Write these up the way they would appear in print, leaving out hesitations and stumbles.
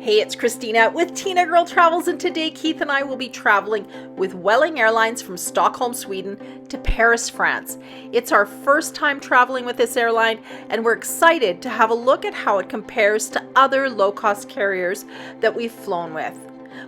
Hey, it's Christina with Tinagirl Travels, and today Keith and I will be traveling with Vueling Airlines from Stockholm, Sweden to Paris, France. It's our first time traveling with this airline, and we're excited to have a look at how it compares to other low-cost carriers that we've flown with.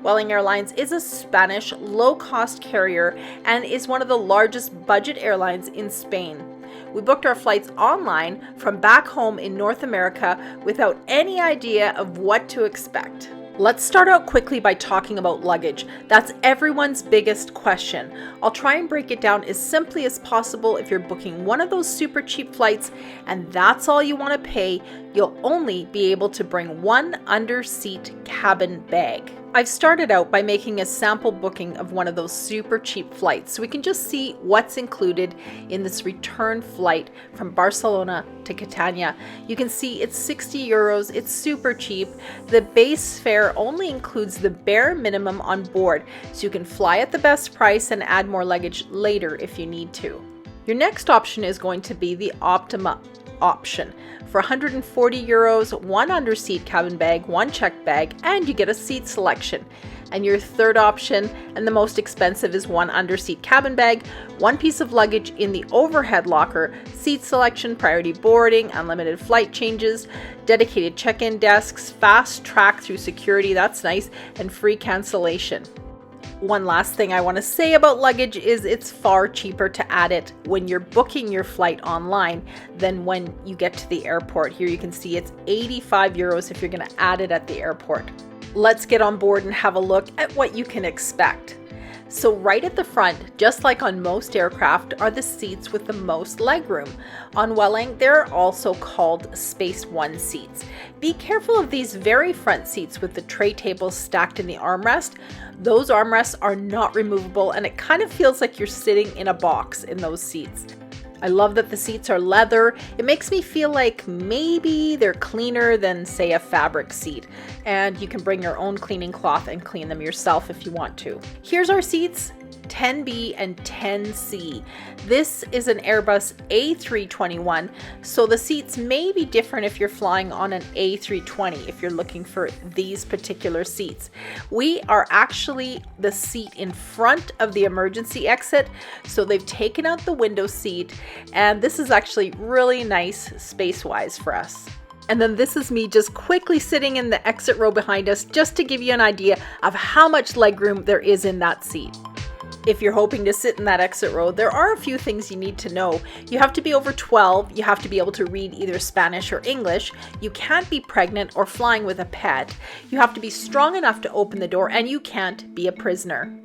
Vueling Airlines is a Spanish low-cost carrier and is one of the largest budget airlines in Spain. We booked our flights online from back home in North America without any idea of what to expect. Let's start out quickly by talking about luggage. That's everyone's biggest question. I'll try and break it down as simply as possible. If you're booking one of those super cheap flights and that's all you want to pay, you'll only be able to bring one under-seat cabin bag. I've started out by making a sample booking of one of those super cheap flights so we can just see what's included in this return flight from Barcelona to Catania. You can see it's 60 euros, it's super cheap. The base fare only includes the bare minimum on board, so you can fly at the best price and add more luggage later if you need to. Your next option is going to be the Optima option. For 140 euros, one under-seat cabin bag, one checked bag, and you get a seat selection. And your third option, and the most expensive, is one under-seat cabin bag, one piece of luggage in the overhead locker, seat selection, priority boarding, unlimited flight changes, dedicated check-in desks, fast track through security, that's nice, and free cancellation. One last thing I want to say about luggage is it's far cheaper to add it when you're booking your flight online than when you get to the airport. Here you can see it's 85 euros if you're going to add it at the airport. Let's get on board and have a look at what you can expect. So right at the front, just like on most aircraft, are the seats with the most legroom. On Vueling, they're also called Space 1 seats. Be careful of these very front seats with the tray tables stacked in the armrest. Those armrests are not removable, and it kind of feels like you're sitting in a box in those seats. I love that the seats are leather. It makes me feel like maybe they're cleaner than, say, a fabric seat. And you can bring your own cleaning cloth and clean them yourself if you want to. Here's our seats, 10B and 10C. This is an Airbus A321, so the seats may be different if you're flying on an A320 if you're looking for these particular seats. We are actually the seat in front of the emergency exit, so they've taken out the window seat, and this is actually really nice space-wise for us. And then this is me just quickly sitting in the exit row behind us, just to give you an idea of how much legroom there is in that seat. If you're hoping to sit in that exit row, there are a few things you need to know. You have to be over 12, you have to be able to read either Spanish or English, you can't be pregnant or flying with a pet, you have to be strong enough to open the door, and you can't be a prisoner.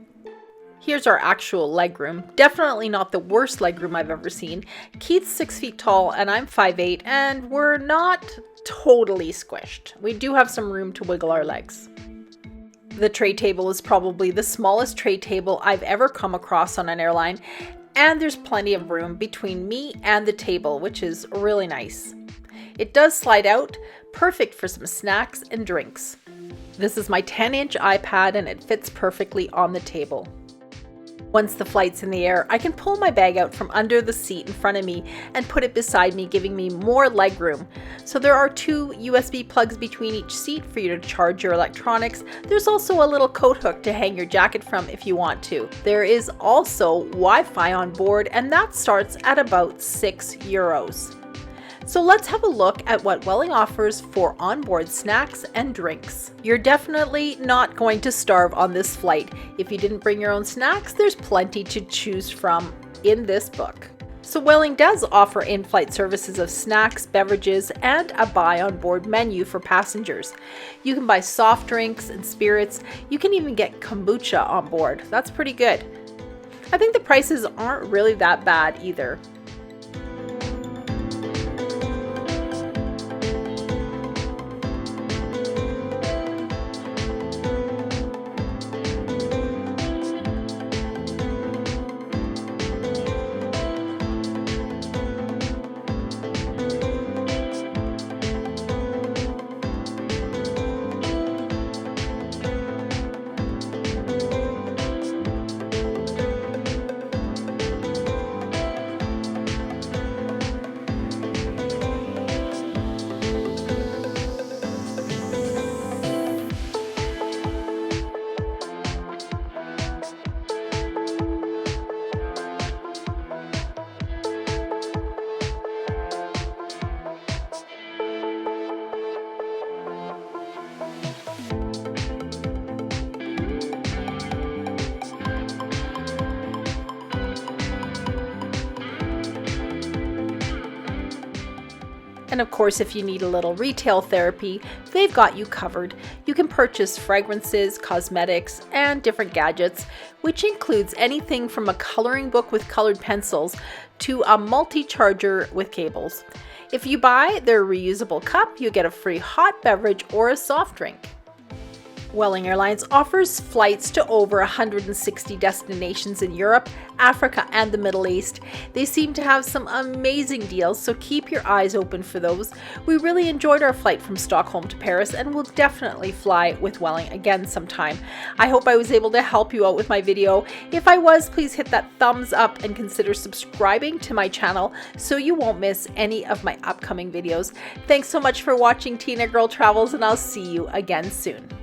Here's our actual legroom. Definitely not the worst legroom I've ever seen. Keith's 6 feet tall and I'm 5'8", and we're not totally squished. We do have some room to wiggle our legs. The tray table is probably the smallest tray table I've ever come across on an airline, and there's plenty of room between me and the table, which is really nice. It does slide out, perfect for some snacks and drinks. This is my 10-inch iPad and it fits perfectly on the table. Once the flight's in the air, I can pull my bag out from under the seat in front of me and put it beside me, giving me more legroom. So there are 2 USB plugs between each seat for you to charge your electronics. There's also a little coat hook to hang your jacket from if you want to. There is also Wi-Fi on board, and that starts at about 6 euros. So let's have a look at what Vueling offers for onboard snacks and drinks. You're definitely not going to starve on this flight. If you didn't bring your own snacks, there's plenty to choose from in this book. So Vueling does offer in-flight services of snacks, beverages, and a buy on board menu for passengers. You can buy soft drinks and spirits. You can even get kombucha on board. That's pretty good. I think the prices aren't really that bad either. And of course, if you need a little retail therapy, they've got you covered. You can purchase fragrances, cosmetics, and different gadgets, which includes anything from a coloring book with colored pencils to a multi-charger with cables. If you buy their reusable cup, you get a free hot beverage or a soft drink. Vueling Airlines offers flights to over 160 destinations in Europe, Africa, and the Middle East. They seem to have some amazing deals, so keep your eyes open for those. We really enjoyed our flight from Stockholm to Paris and will definitely fly with Vueling again sometime. I hope I was able to help you out with my video. If I was, please hit that thumbs up and consider subscribing to my channel so you won't miss any of my upcoming videos. Thanks so much for watching Tinagirl Travels, and I'll see you again soon.